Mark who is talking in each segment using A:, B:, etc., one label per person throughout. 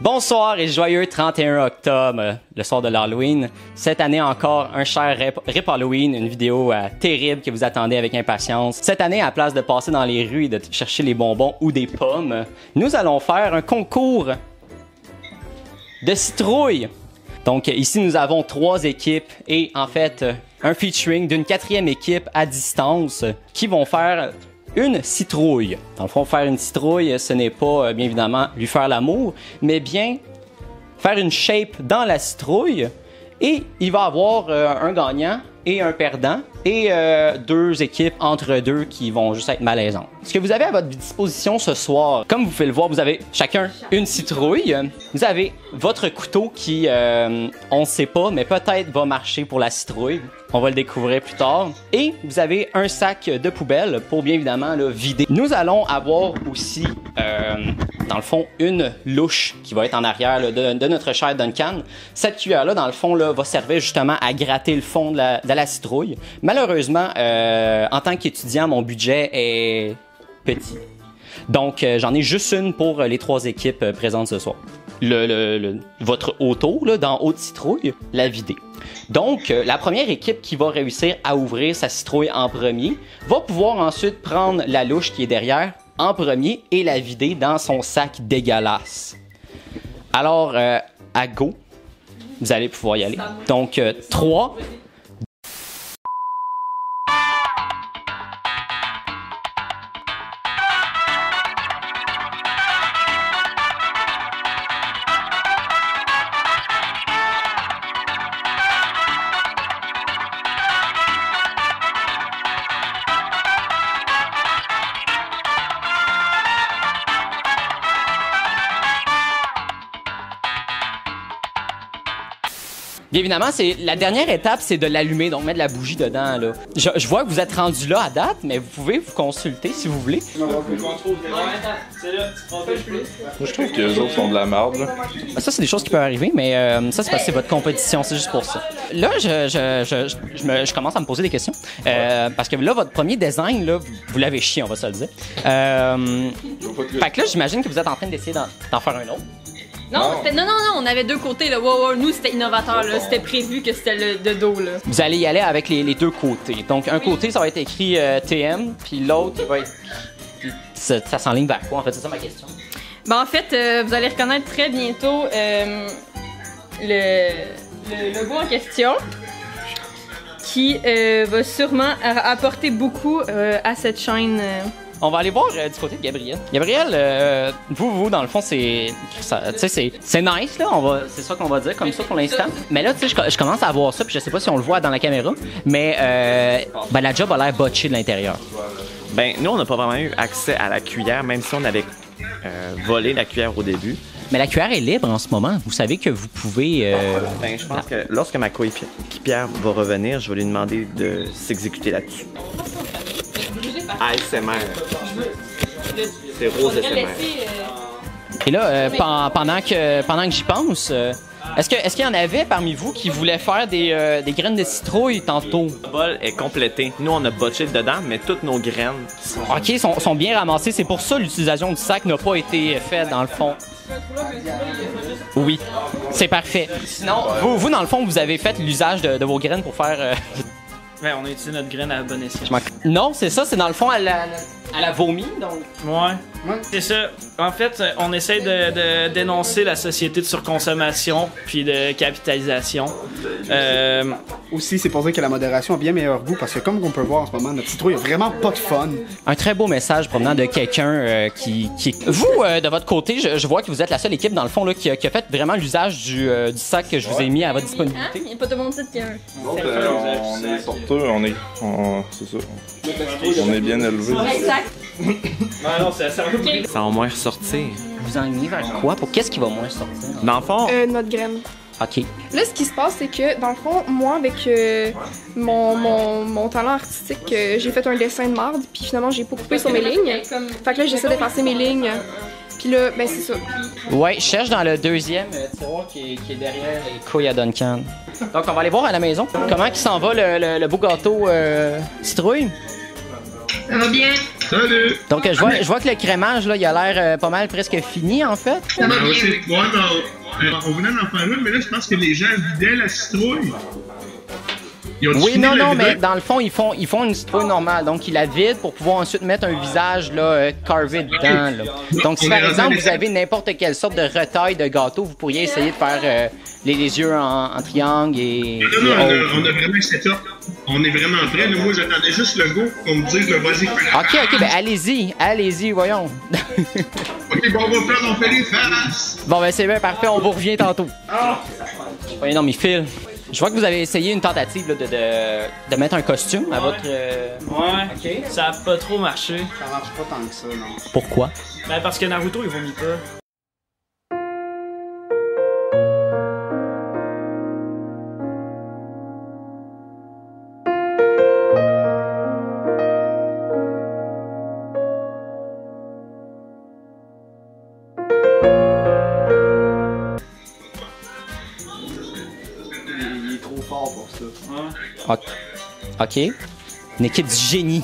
A: Bonsoir et joyeux 31 octobre, le soir de l'Halloween. Cette année encore, un cher Rip Halloween, une vidéo terrible que vous attendez avec impatience. Cette année, à la place de passer dans les rues et de chercher les bonbons ou des pommes, nous allons faire un concours de citrouilles. Donc ici, nous avons 3 équipes et en fait, un featuring d'une 4e équipe à distance qui vont faire une citrouille. Dans le fond, faire une citrouille, ce n'est pas, bien évidemment, lui faire l'amour, mais bien faire une shape dans la citrouille. Et il va y avoir un gagnant et un perdant et 2 équipes entre deux qui vont juste être malaisantes. Ce que vous avez à votre disposition ce soir, comme vous pouvez le voir, vous avez chacun une citrouille. Vous avez votre couteau qui, on ne sait pas, mais peut-être va marcher pour la citrouille. On va le découvrir plus tard. Et vous avez un sac de poubelle pour bien évidemment le vider. Nous allons avoir aussi, dans le fond, une louche qui va être en arrière là, de notre cher Duncan. Cette cuillère-là, dans le fond, là, va servir justement à gratter le fond de la citrouille. Malheureusement, en tant qu'étudiant, mon budget est petit. Donc, j'en ai juste une pour les 3 équipes présentes ce soir. Votre auto, là, dans haute citrouille, la vider. Donc, la première équipe qui va réussir à ouvrir sa citrouille en premier va pouvoir ensuite prendre la louche qui est derrière en premier et la vider dans son sac dégueulasse. Alors, à go, vous allez pouvoir y aller. Donc, 3... Bien évidemment, c'est la dernière étape, c'est de l'allumer, donc mettre de la bougie dedans. Là. Je vois que vous êtes rendu là à date, mais vous pouvez vous consulter si vous voulez.
B: Moi, je trouve que les autres sont de la merde. Là.
A: Ça, c'est des choses qui peuvent arriver, mais ça, c'est parce que c'est votre compétition, c'est juste pour ça. Là, je commence à me poser des questions. Parce que là, votre premier design, là, vous l'avez chié, on va se le dire. Fait que là, j'imagine que vous êtes en train d'essayer d'en faire un autre.
C: Non, on avait 2 côtés là. Wow, nous c'était innovateur là, c'était prévu que c'était le de dos là.
A: Vous allez y aller avec les 2 côtés. Donc un côté ça va être écrit TM, puis l'autre il va être ça s'enligne vers quoi en fait, c'est ça ma question.
C: Ben en fait, vous allez reconnaître très bientôt le logo en question qui va sûrement apporter beaucoup à cette chaîne.
A: On va aller voir du côté de Gabriel. Gabriel, vous, dans le fond, c'est nice, là. C'est ça qu'on va dire, comme ça, pour l'instant. Mais là, tu sais, je commence à voir ça, puis je sais pas si on le voit dans la caméra, mais la job a l'air botchée de l'intérieur.
D: Ben, nous, on n'a pas vraiment eu accès à la cuillère, même si on avait volé la cuillère au début.
A: Mais la cuillère est libre en ce moment. Vous savez que vous pouvez...
D: Ben, je pense que lorsque ma coéquipière va revenir, je vais lui demander de s'exécuter là-dessus. ASMR. C'est Rose ASMR.
A: Et là, pendant que j'y pense, est-ce qu'il y en avait parmi vous qui voulaient faire des graines de citrouille tantôt?
D: Le bol est complété. Nous, on a botché dedans, mais toutes nos graines
A: sont bien ramassées. C'est pour ça l'utilisation du sac n'a pas été faite, dans le fond. Oui, c'est parfait. Sinon, vous, dans le fond, vous avez fait l'usage de vos graines pour faire...
E: Ouais, on a utilisé notre graine à bon escient.
A: Non, c'est ça, c'est dans le fond, elle a vomi, donc...
E: Ouais. C'est ça. En fait, on essaie de dénoncer la société de surconsommation puis de capitalisation.
F: Aussi, c'est pour dire que la modération a bien meilleur goût parce que comme on peut voir en ce moment, notre citrouille a vraiment pas de fun.
A: Un très beau message provenant de quelqu'un qui... Vous, de votre côté, je vois que vous êtes la seule équipe, dans le fond, là, qui a fait vraiment l'usage du sac que je vous ai mis à votre disponibilité.
C: Il n'y a pas tout le monde qui a un.
B: On est sorteux, c'est ça. On est bien élevés.
C: Exact.
E: Non, ça
D: va moins ressortir.
A: Vous enlignez vers quoi? Pour qu'est-ce qui va moins sortir?
D: Dans le fond...
G: notre graine.
A: OK.
G: Là, ce qui se passe, c'est que, dans le fond, moi, avec mon talent artistique, j'ai fait un dessin de marde, puis finalement, j'ai pas coupé sur mes lignes. Fait que là, j'essaie d'effacer mes lignes. Puis là, ben, c'est ça.
A: Ouais, je cherche dans le 2e tiroir qui est derrière les couilles à Duncan. Donc, on va aller voir à la maison. Comment il s'en va le beau gâteau citrouille?
C: Ça va bien.
H: Salut!
A: Donc, je vois que le crémage, là, il a l'air pas mal presque fini, en fait.
H: Ouais, on venait d'en faire une, mais là, je pense que les gens vidaient la citrouille.
A: Oui, non, mais dans le fond, ils font une citrouille normale. Donc, ils la vident pour pouvoir ensuite mettre un visage là, carvé dedans. Là. Donc, si par exemple, vous avez n'importe quelle sorte de retaille de gâteau, vous pourriez essayer de faire les yeux en triangle et...
H: Non, on a vraiment un setup. On est vraiment prêts. Moi, j'attendais juste le go pour me dire que vas-y.
A: OK, ben allez-y, voyons.
H: OK, bon, on fait les faces.
A: Bon, ben c'est bien, parfait, on vous revient tantôt. Oui, non, mais Phil, je vois que vous avez essayé une tentative là, de mettre un costume à votre...
E: Ouais, OK. Ça a pas trop marché.
F: Ça marche pas tant que ça, non.
A: Pourquoi?
E: Ben parce que Naruto, il vomit pas.
F: Il est trop fort pour ça.
A: OK. Une équipe du génie.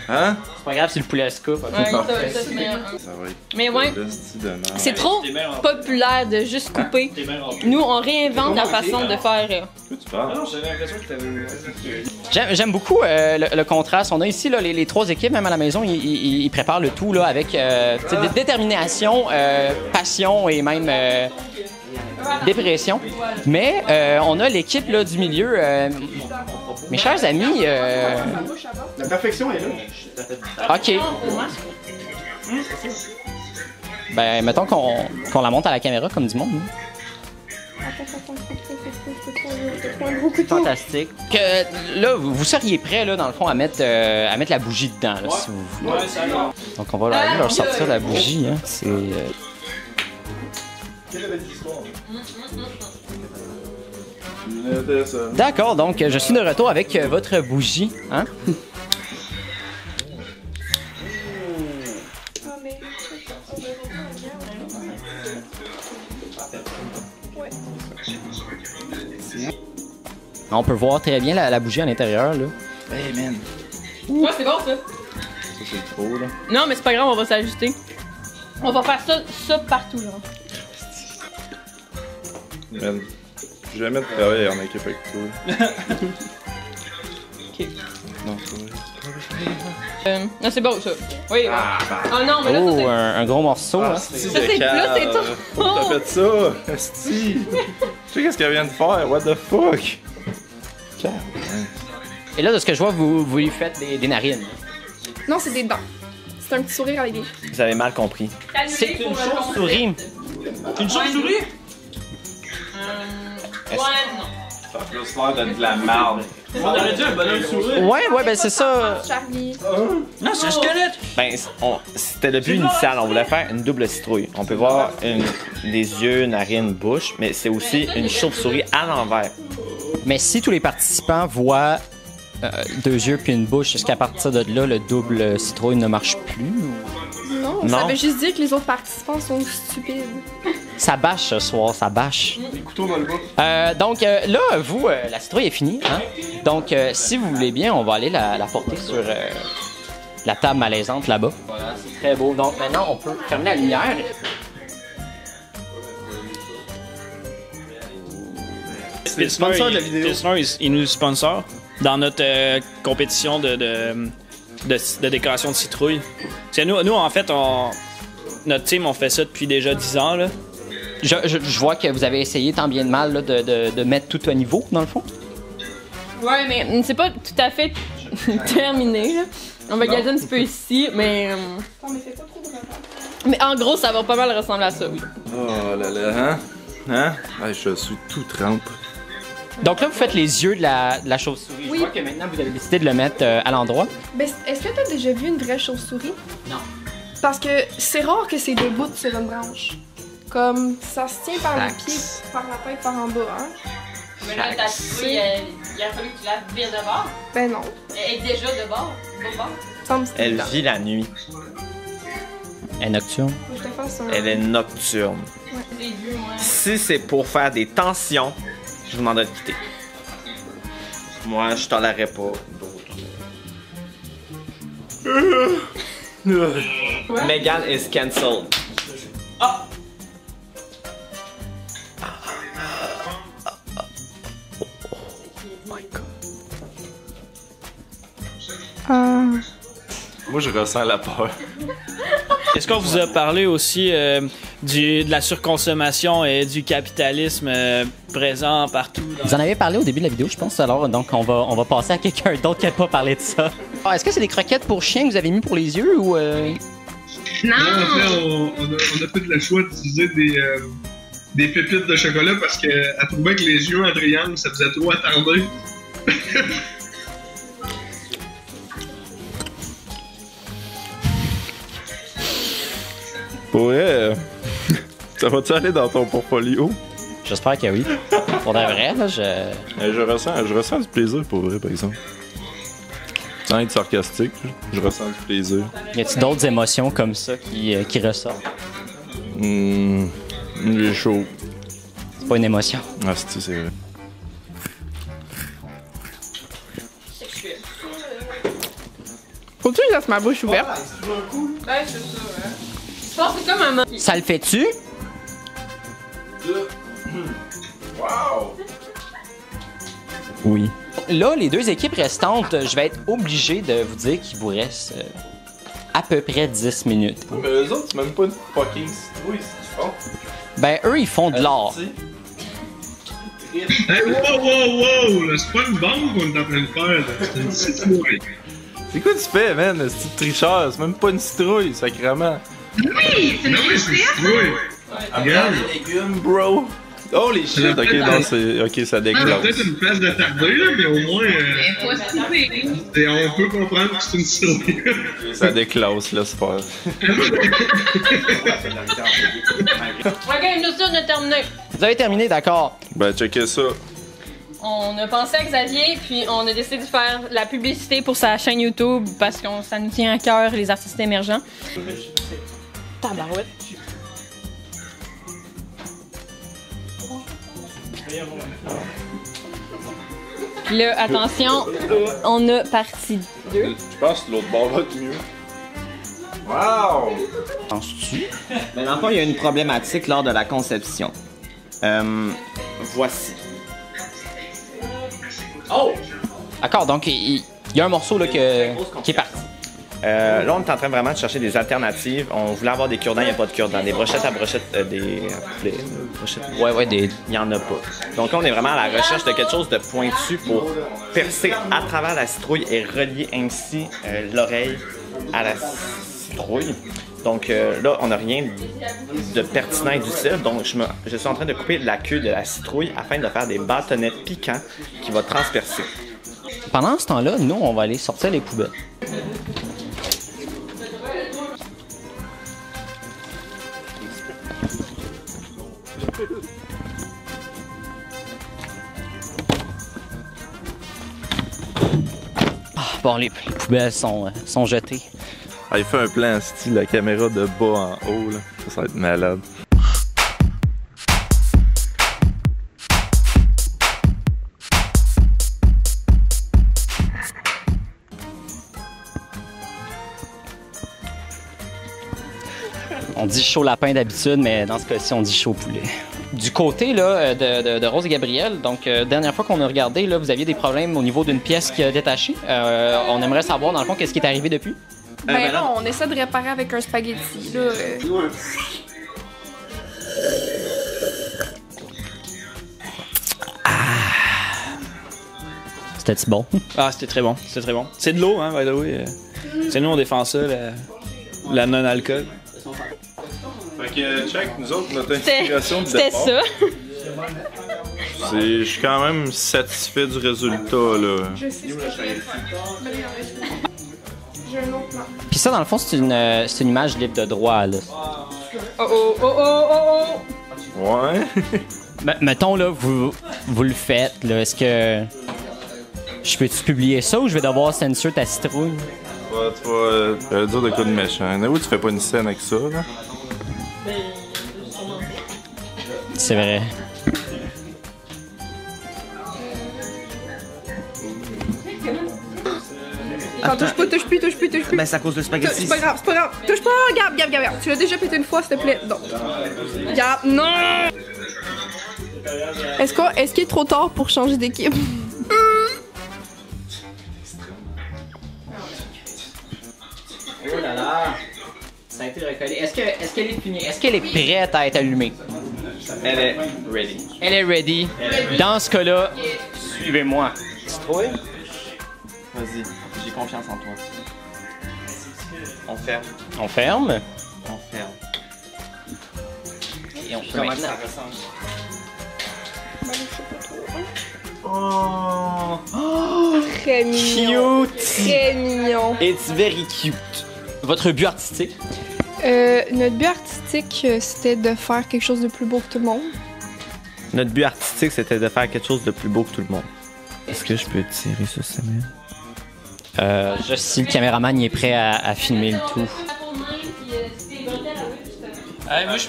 B: Hein?
A: C'est pas grave si le poulet se coupe.
C: Ouais, ça,
B: Ça va être
C: mais ouais, c'est trop populaire de juste couper. Nous, on réinvente la façon de faire.
B: Tu parles?
A: J'aime beaucoup le contraste. On a ici là, les trois équipes, même à la maison, ils préparent le tout là, avec détermination, passion et même dépression. Mais on a l'équipe là, du milieu. Mes chers amis...
F: La perfection est là.
A: OK. Ben, mettons qu'on la monte à la caméra comme du monde. Fantastique. Que, là, vous seriez prêts, là, dans le fond, à mettre la bougie dedans, là, si vous voulez.
E: Ouais, ça va.
A: Donc, on va aller leur sortir la bougie. Hein. C'est... D'accord, donc je suis de retour avec votre bougie. Hein? On peut voir très bien la bougie à l'intérieur. Là.
B: Hey man,
C: Ouais, c'est bon ça.
B: ça c'est trop là.
C: Non, mais c'est pas grave, on va s'ajuster. On va faire ça partout, genre.
B: Man, je vais jamais travailler en équipe avec toi.
C: Ok.
B: Non, c'est vrai.
C: Non, c'est beau ça. Oui. Oh non, mais là, ça, c'est.
A: Oh, un gros morceau. Hein?
C: Ça, c'est plus, c'est trop.
B: T'as fait ça, esti. Tu sais qu'est-ce qu'elle vient de faire? What the fuck?
A: Et là, de ce que je vois, vous lui faites des narines.
G: Non, c'est des dents. C'est un petit sourire à l'idée.
D: Vous avez mal compris.
A: C'est une chauve-souris.
E: Une chauve-souris?
C: Ouais, non.
B: Ça a plus l'air de la merde.
E: On aurait dit un bonhomme souris.
A: Ouais, ben c'est ça.
G: Charlie.
E: Non, c'est un squelette.
D: Ben, c'était le but initial. On voulait faire une double citrouille. On peut voir les yeux, narine, bouche, mais c'est aussi une chauve-souris à l'envers.
A: Mais si tous les participants voient 2 yeux puis une bouche, est-ce qu'à partir de là, le double citrouille ne marche plus? Ou...
G: Non, ça veut juste dire que les autres participants sont stupides.
A: Ça bâche ce soir, ça bâche.
F: Les couteaux dans le bas.
A: Donc là, vous, la citrouille est finie. Hein? Donc, si vous voulez bien, on va aller la porter sur la table malaisante là-bas. Voilà, c'est très beau. Donc maintenant, on peut fermer la lumière.
F: Sponsor de la vidéo.
E: Pilsner, il nous sponsor dans notre compétition de décoration de citrouille. Parce que nous en fait, notre team, on fait ça depuis déjà 10 ans. Là.
A: Je vois que vous avez essayé tant bien de mal là, de mettre tout à niveau, dans le fond.
C: Ouais, mais c'est pas tout à fait terminé, là. On va garder un petit peu ici, mais. Mais en gros, ça va pas mal ressembler à ça, oui.
B: Oh là là, hein? Hein? Ouais, je suis tout trempe.
A: Donc là, vous faites les yeux de la chauve-souris.
G: Oui.
A: Je vois que maintenant, vous avez décidé de le mettre à l'endroit.
G: Ben, est-ce que t'as déjà vu une vraie chauve-souris?
A: Non.
G: Parce que c'est rare que c'est debout sur une branche. Comme ça se tient par les pieds, par la tête, par en bas, hein?
C: Mais là, ta citrouille, il a fallu que tu la vires de bord.
G: Ben non.
C: Elle est déjà de bord.
G: Semble que c'est
D: Elle
G: dedans.
D: vit la nuit.
A: Elle est nocturne.
G: Je te fasse un...
D: Elle est nocturne.
C: J'ai vu, moi.
D: Si c'est pour faire des tensions, je vous demanderai de quitter. Moi, je tolérerais pas d'autres. Megan is cancelled.
B: Moi, je ressens la peur.
E: Est-ce qu'on vous a parlé aussi de la surconsommation et du capitalisme présent partout?
A: Vous en avez parlé au début de la vidéo, je pense, alors donc on va passer à quelqu'un d'autre qui n'a pas parlé de ça. Ah, est-ce que c'est des croquettes pour chien que vous avez mis pour les yeux ou...
H: Non, en fait, on a fait le choix d'utiliser des pépites de chocolat parce qu'elle trouvait que les yeux en triangle, ça faisait trop attendre.
B: Ouais, ça va-tu aller dans ton portfolio?
A: J'espère que oui. Pour de vrai, là,
B: Je ressens du plaisir pour vrai, par exemple. Sans être sarcastique, je ressens du plaisir.
A: Y a-t-il d'autres émotions comme ça qui ressortent?
B: J'ai chaud.
A: C'est pas une émotion.
B: Ah, c'est vrai.
G: Faut-tu que je laisse ma bouche ouverte?
C: Ouais, c'est ça, ouais. Je pense que c'est comme un...
A: Ça le fait-tu?
B: Wow!
A: Oui. Là, les deux équipes restantes, je vais être obligé de vous dire qu'il vous reste à peu près 10 minutes.
B: Mais eux autres, c'est même pas une fucking citrouille, c'est qu'ils font.
A: Ben, eux, ils font de l'art.
H: Hey, wow! Là, c'est pas une bombe qu'on est en train de faire, là. C'est une citrouille.
B: C'est quoi tu fais, man? Le petit tricheur, c'est même pas une citrouille, sacrément.
H: Oui, c'est une citrouille. Regarde.
B: Légumes, bro. Oh les shit, ok, non, c'est. Ok, ça
H: On a
B: déclare.
H: peut-être une place de tarder, là, mais au moins. On peut comprendre que c'est une citrouille.
B: Ça déclasse, là, c'est pas.
C: Ok, nous aussi, on a terminé.
A: Vous avez terminé, d'accord.
B: Ben, checkez ça.
C: On a pensé à Xavier, puis on a décidé de faire la publicité pour sa chaîne YouTube parce que ça nous tient à cœur, les artistes émergents. Tabarouette. Puis là, attention, on a partie 2.
B: Je pense que l'autre bord va être mieux. Wow!
A: Penses-tu?
D: Mais dans le fond, il y a une problématique lors de la conception. Voici.
A: Oh! D'accord, donc il y a un morceau là, qui est parti.
D: Là, on est en train vraiment de chercher des alternatives. On voulait avoir des cure-dents, il n'y a pas de cure-dents. Des brochettes à brochettes, brochettes.
A: Ouais,
D: Il n'y en a pas. Donc là, on est vraiment à la recherche de quelque chose de pointu pour percer à travers la citrouille et relier ainsi l'oreille à la citrouille. Donc là, on n'a rien de pertinent et d'utile. Donc je suis en train de couper la queue de la citrouille afin de faire des bâtonnets piquants qui vont transpercer.
A: Pendant ce temps-là, nous, on va aller sortir les poubelles. Ah, bon, les poubelles sont jetées.
B: Ah, il fait un plan style la caméra de bas en haut, là. Ça va être malade.
A: On dit chaud lapin d'habitude, mais dans ce cas-ci, on dit chaud poulet. Du côté là, de Rose et Gabriel, donc dernière fois qu'on a regardé, là, vous aviez des problèmes au niveau d'une pièce qui a détaché. On aimerait savoir, dans le fond, qu'est-ce qui est arrivé depuis?
G: Ben là, on essaie de réparer avec un spaghetti, là.
A: C'était-tu bon?
E: Ah, c'était très bon, c'était très bon. C'est de l'eau, hein, by the way. C'est nous, on défend ça, la non-alcool.
B: Fait que, check, nous autres, notre inspiration de
C: C'était
B: départ.
C: ça.
B: Je suis quand même satisfait du résultat, là.
G: Je sais ce que je vais faire. J'ai un autre plan.
A: Puis ça, dans le fond, c'est une image libre de droit, là.
B: Ouais.
A: Mettons, là, vous le faites, là. Est-ce que... Je peux-tu publier ça ou je vais devoir censurer ta citrouille?
B: Tu vas dire de quoi de méchant. Oui, tu fais pas une scène avec ça, là.
A: C'est vrai.
G: Attends, touche plus.
D: Ben, c'est à cause de spaghetti.
G: C'est pas grave. Touche pas, Gab. Tu l'as déjà pété une fois, s'il te plaît. Non. Gab, non! Est-ce qu'il est trop tard pour changer d'équipe?
A: Oh là là! Ça a été recollé. Est-ce qu'elle est finie? Est-ce qu'elle est prête à être allumée?
D: Elle est ready.
A: Elle est ready. Dans ce cas-là, suivez-moi.
D: Citrouille? Vas-y, j'ai confiance en toi. On ferme.
A: On ferme. Et on peut
D: Comment
A: maintenant...
D: ça ressemble?
G: Très mignon.
A: Cute!
G: Très mignon.
D: It's very cute.
A: Votre but artistique?
G: Notre but artistique, c'était de faire quelque chose de plus beau que tout le monde.
D: Notre but artistique, c'était de faire quelque chose de plus beau que tout le monde. Est-ce que je peux tirer sur Samuel?
A: Juste si le caméraman il est prêt à filmer le tout.
E: Moi, je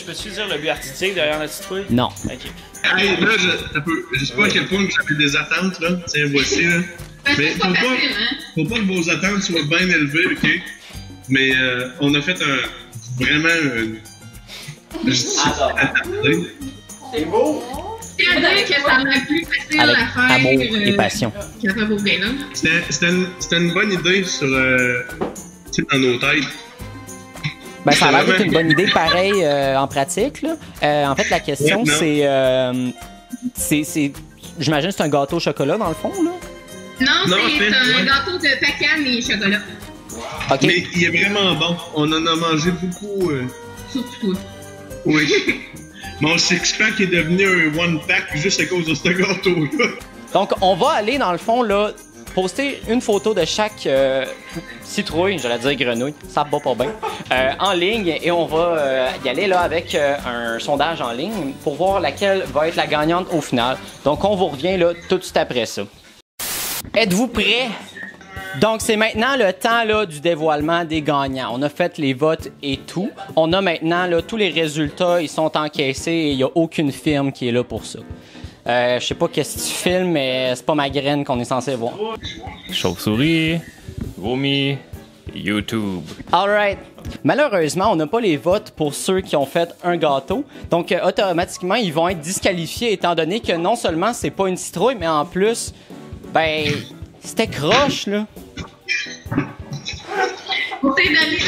E: peux-tu dire le but artistique derrière la citrouille?
A: Non.
E: Ok.
H: Hey, là, je sais pas à quel point vous avez des attentes, là. Tiens, voici, là. Mais faut pas que vos attentes soient bien élevées, OK? Mais on a fait vraiment.
A: C'est beau!
I: C'est vrai que ça m'a plus facile
A: Avec
I: à faire.
A: amour et passion.
I: Qu'à faire vos gains,
H: C'était une bonne idée sur. Dans nos têtes.
A: Ben, ça a l'air d'être une bonne idée, pareil, en pratique, là. En fait, la question, c'est... J'imagine que c'est un gâteau au chocolat, dans le fond, là?
I: Non, c'est un gâteau de pacane et chocolat.
A: OK.
H: Mais il est vraiment bon. On en a mangé beaucoup.
I: Surtout toi.
H: Oui. Mon six-pack est devenu un one-pack juste à cause de ce gâteau-là.
A: Donc, on va aller, dans le fond, là, poster une photo de chaque citrouille, j'allais dire grenouille, ça va pas bien, en ligne, et on va y aller là avec un sondage en ligne pour voir laquelle va être la gagnante au final. Donc, on vous revient là tout de suite après ça. Êtes-vous prêts? Donc, c'est maintenant le temps là, du dévoilement des gagnants. On a fait les votes et tout. On a maintenant là, tous les résultats, ils sont encaissés et il n'y a aucune firme qui est là pour ça. Je sais pas qu'est-ce que tu filmes, mais c'est pas ma graine qu'on est censé voir.
J: Chauve-souris, vomi, YouTube.
A: Alright. Malheureusement, on n'a pas les votes pour ceux qui ont fait un gâteau. Donc, automatiquement, ils vont être disqualifiés étant donné que non seulement c'est pas une citrouille, mais en plus, ben, c'était croche, là.
I: Pour tes amis,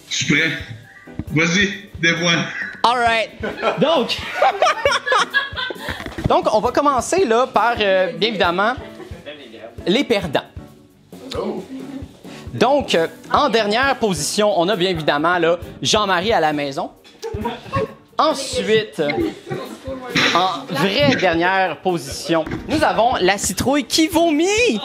H: Je suis prêt. Vas-y, dévoile.
A: Alright. Donc, on va commencer là par, bien évidemment, les perdants. Donc, en dernière position, on a bien évidemment là, Jean-Marie à la maison. Ensuite, en vraie dernière position, nous avons la citrouille qui vomit.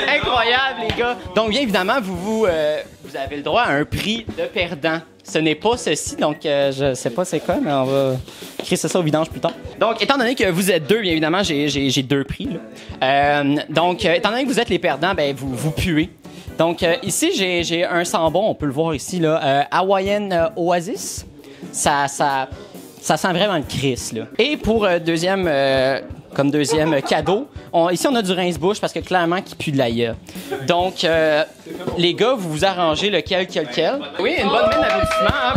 A: Incroyable, les gars. Donc, bien évidemment, vous avez le droit à un prix de perdant. Ce n'est pas ceci, donc je sais pas c'est quoi, mais on va créer ça au vidange plus tard. Donc, étant donné que vous êtes deux, bien évidemment, j'ai deux prix. Là. Donc, étant donné que vous êtes les perdants, ben vous puez. Donc, ici, j'ai un sambon, on peut le voir ici, là, Hawaiian Oasis. Ça sent vraiment le Chris, là. Et pour deuxième cadeau, ici, on a du rince-bouche parce que clairement, qui pue de l'aïe. Donc, les gars, vous vous arrangez lequel. Oui, une bonne main d'applaudissement, hein,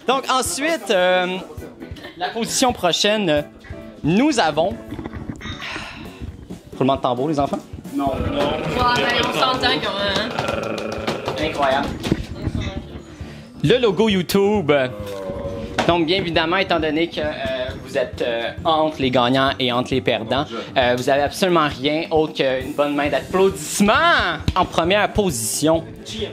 A: Donc, ensuite, la position prochaine, nous avons... Roulement de tambour, les enfants? Non.
C: On s'entend quand même.
A: Incroyable. Le logo YouTube. Donc, bien évidemment, étant donné que vous êtes entre les gagnants et entre les perdants, vous avez absolument rien autre qu'une bonne main d'applaudissement. En première position,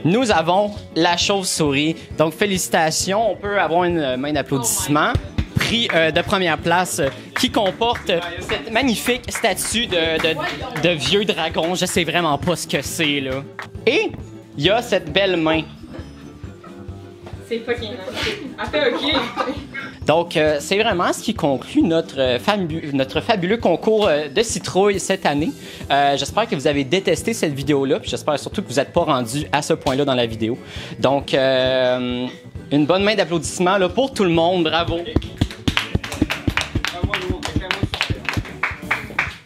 A: nous avons la chauve-souris. Donc, félicitations. On peut avoir une main d'applaudissement. Prix de première place qui comporte cette magnifique statue de vieux dragon. Je sais vraiment pas ce que c'est, là. Et il y a cette belle main.
C: C'est fucking nice. Après, OK.
A: Donc, c'est vraiment ce qui conclut notre fabuleux concours de citrouilles cette année. J'espère que vous avez détesté cette vidéo-là, puis j'espère surtout que vous n'êtes pas rendu à ce point-là dans la vidéo. Donc, Une bonne main d'applaudissements là, pour tout le monde. Bravo.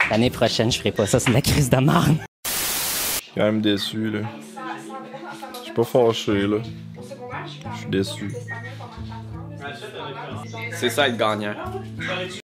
A: L'année prochaine, je ferai pas ça. C'est de la crise de marne.
B: Je suis quand même déçu, là. Je suis pas fâché, là. Je suis déçu.
D: C'est ça être gagnant.